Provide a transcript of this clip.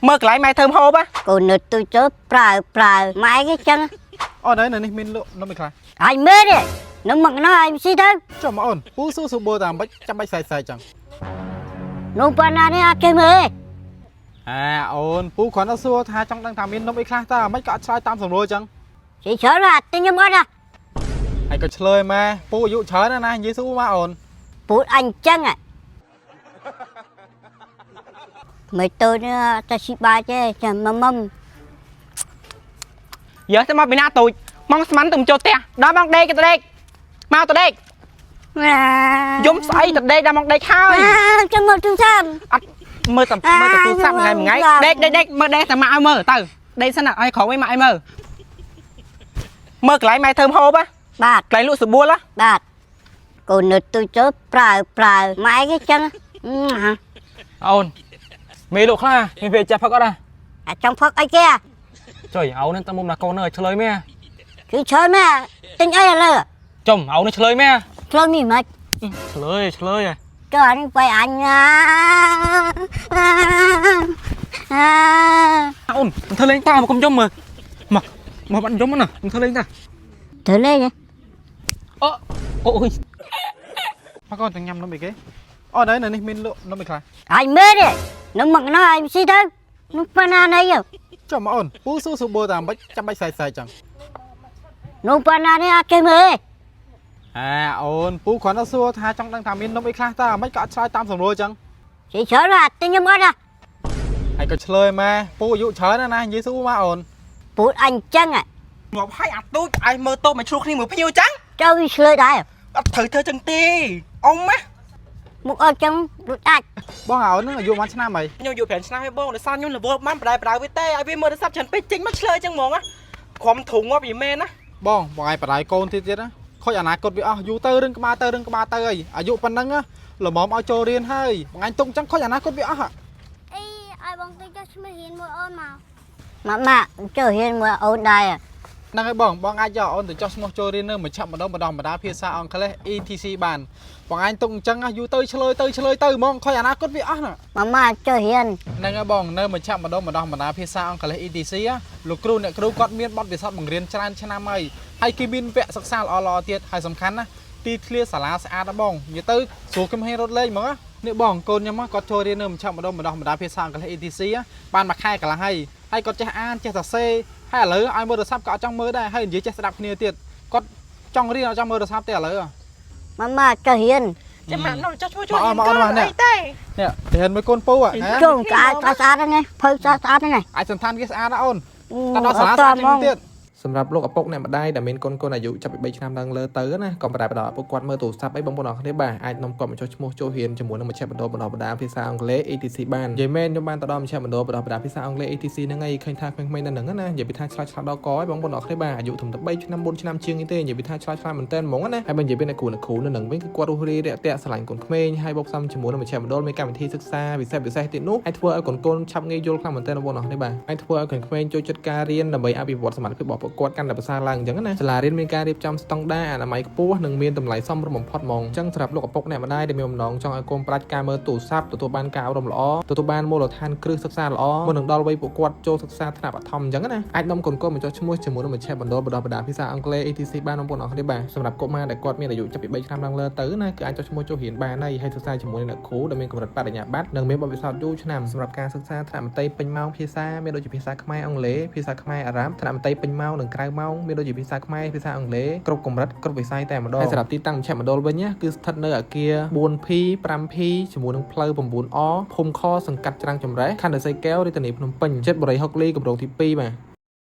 mơ lại mày thơm hộp á cô nợ tôi chớ prà mãi cái chân đấy này mình lộ nó mình khai anh mê đi nó mặc nó anh xí thôi cho mà ổn phú số số bơ tạm bách trăm bách xài chẳng nó pa na đi chơi mê ổn phú khoản nó xua tha trong đang thảm mình nó bị khai ta mấy cả sai tam sầm rồi chẳng chị sợ ra tên nhâm ra ai có chơi mà phú dụ chơi nữa này Giêsu mà ổn bụt anh chân à mày tôi nữa ta xí ba chứ chẳng mâm giờ sẽ mà bị na tụi mong mắn tụm cho te đó mong đây cái tụi đây mau tụi đây giống sấy tụi đây đang mong đây khao trong mơ trung tâm mơ tập tu sắp ngày một ngày đây mơ đây thằng mạo mơ từ đây sao nào ai khó với mại mơ lại mày thơm hộp á bạt lại lụa sụp bua lá bạt cô nợ tôi chớ prà mãi cái chân ôn mê lộ khá mình về chạp phát ra trong phật ấy kia trời áo nên tao mồm là con ơi chơi mẹ cứ chơi mẹ tính ấy là chồng áo nên chơi mẹ chơi gì mà chơi à cho anh quay anh ôn thơ lên tao mà không trong mà bạn giống nè thơ lên ta thử lên nhé ôi mà con thằng nhầm nó bị cái đấy này mình lộ nó bị khai anh mê đi nó mặc nó anh xí thôi nó pa na đây rồi cho mà ổn phú số số bơ tạm bách trăm bách xài chẳng nó pa na đi chơi mê ổn phú khoản nó xua tha trong đang thảm mình nó bị khai ta mấy cả sai tam sầm rồi chẳng chị sợ ra tên nhâm ra ai có chơi mà phú dụ chơi nữa này Giêsu mà ổn bụt anh chân à ngọc hai ạt tôi ai mơ tô mày chua khi một phiêu trắng cho cái sợi đại thử thơ chân ti ông má một ở trong bụt anh bong áo nó dụ mắn chana mày nhiều phèn sao hay bông để sao nhưng là vô mắm bài với tê ai biết mơ để sắp chân pe chính mắt chơi chân mong áความถุงว่าbị men á បងបងឯងបដៃកូនទៀតណាខូចអនាគតវាអស់យូរទៅរឿងក្បាលទៅអីអាយុប៉ុណ្ណឹងល្មមឲ្យចូលរៀនហើយបងឯងទុកអញ្ចឹងខូចអនាគតវាអស់ai bông tôi cho chúng hiền mưa ôn màu mà chờ hiền mà ôn đây à ហ្នឹងហើយបងអាចយកអូនទៅចោះស្មោះចូលរៀននៅមជ្ឈមណ្ឌលបណ្ដុះបណ្ដាលភាសាអង់គ្លេស ETC បានបងឯងទុកអញ្ចឹងយូរទៅឆ្លើយទៅហ្មងខូចអនាគតវាអស់ណា mà chờ hiền ហ្នឹងហើយបងនៅមជ្ឈមណ្ឌលបណ្ដុះបណ្ដាលភាសាអង់គ្លេស ETC លោកគ្រូអ្នកគ្រូគាត់មានបទពិសោធន៍បង្រៀនច្រើនឆ្នាំហើយគេមានវគ្គសិក្សាល្អទៀតហើយសំខាន់ណាទីធ្លាសាលាស្អាតណាបងនិយាយទៅស្រួលកំហេងរត់លេងហ្មងនេះបងកូនខ្ញុំគាត់ចូលរៀននៅមជ្ឈមណ្ឌលបណ្ដុះបណ្ដាលភាសាអង់គ្លេស ETC បានមួយខែកន្លះហើយគាត់ចេះអានចេះសរសេរហើយឥឡូវឲ្យមើលទូរស័ព្ទក៏អត់ចង់មើលដែរហើយនិយាយចេះស្ដាប់គ្នាទៀតគាត់ចង់រៀនអត់ចង់មើលទូរស័ព្ទទេឥឡូវ mà chờ hiền ចាំមកនោះចុះជួយ មកនេះរៀនមួយកូនពូ chung cái xa đây này phơi xa đây này អាចសន្តានវាស្អាតណាអូនតែដល់សាលាស្អាតជាងទៀត សម្រាប់លោកឪពុកអ្នកម្ដាយដែលមានកូនអាយុចាប់ពី3ឆ្នាំដល់លើទៅណាក៏ប្រែបដល់ឪពុកគាត់មើលទូរស័ព្ទអីបងប្អូនអរគ្នាបាទអាចនាំគាត់មកចុះឈ្មោះចូលរៀនជាមួយនឹងមជ្ឈមណ្ឌលបណ្ដុះបណ្ដាលភាសាអង់គ្លេស ETC បាននិយាយមែនខ្ញុំបានទៅដល់មជ្ឈមណ្ឌលបណ្ដុះបណ្ដាលភាសាអង់គ្លេស ETC ហ្នឹងហើយឃើញថាក្មេងៗនៅហ្នឹងណានិយាយពីថាឆ្លាតដល់កឲ្យបងប្អូនអរគ្នាបាទអាយុត្រឹមតែ3ឆ្នាំ4ឆ្នាំជាងទេនិយាយពីថាឆ្លាតមែនតើហ្មងណាហើយបើនិយាយពីអ្នកគ្រូនៅហ្នឹងវិញគឺគាត់រស់រាយរាក់ទាក់ស្រឡាញ់កូនក្មេងហើយបូកផ្សំជាមួយនឹងមជ្ឈមណ្ឌលមានកម្មវិធីសិក្សាពិសេសទៀតនោះអាចធ្វើឲ្យកូនឆាប់ងាយយល់ខ្លាំងមែនតើបងប្អូនអរគ្នាបាទអាចធ្វើឲ្យកូនក្មេងចូលចិត្តការរៀនដើម្បីអភិវឌ្ឍសមត្ថភាពរបស់ពួកគាត់កាន់តែប្រសើរឡើងអញ្ចឹងណាសាលារៀនមានការរៀបចំស្តង់ដារអនាម័យខ្ពស់និងមានតម្លៃសមរម្យបំផុតហ្មងអញ្ចឹងសម្រាប់លោកឪពុកអ្នកម្ដាយដែលមានបំណងចង់ឲ្យកូនប្រាជ្ញការមើលទូរស័ព្ទទទួលបានការអប់រំល្អទទួលបានមូលដ្ឋានគ្រឹះសិក្សាល្អមុននឹងដល់វ័យពួកគាត់ចូលសិក្សាថ្នាក់បឋមអញ្ចឹងណាអាចនាំកូនមកចុះឈ្មោះជាមួយនឹងមជ្ឈមណ្ឌលបណ្ដុះបណ្ដាលភាសាអង់គ្លេស ETC បានបងប្អូនអរគ្នាបាទសម្រាប់កុមារដែលគាត់មានអាយុចាប់ពី3ឆ្នាំឡើងលើទៅណាគឺអាចចុះឈ្មោះចូលរៀនបានហើយសិក្សាជាមួយនឹងអ្នកគ្រូដែលមានកម្រិតបរិញ្ញាបត្រនិងមានបទពិសោធន៍យូរឆ្នាំសម្រាប់ការសិក្សាថ្នាក់មត្តេយ្យពេញម៉ោងភាសាមានដូចជាភាសាខ្មែរអង់គ្លេសភាសាខ្មែរអារ៉ាប់ថ្នាក់មត្តេយ្យពេញម៉ោងនិងក្រៅម៉ោងមានដូចជាភាសាខ្មែរភាសាអង់គ្លេសគ្រប់កម្រិតគ្រប់វិស័យតែម្ដងហើយសម្រាប់ទីតាំងមជ្ឈមណ្ឌលវិញណាគឺស្ថិតនៅអគារ 4P 5P ជាមួយនឹងផ្លូវ 9A ភូមិខសង្កាត់ច្រាំងចម្រេះខណ្ឌរសីកែវរាជធានីភ្នំពេញជិតបរិយាហុកលីគម្រោងទី2បាទ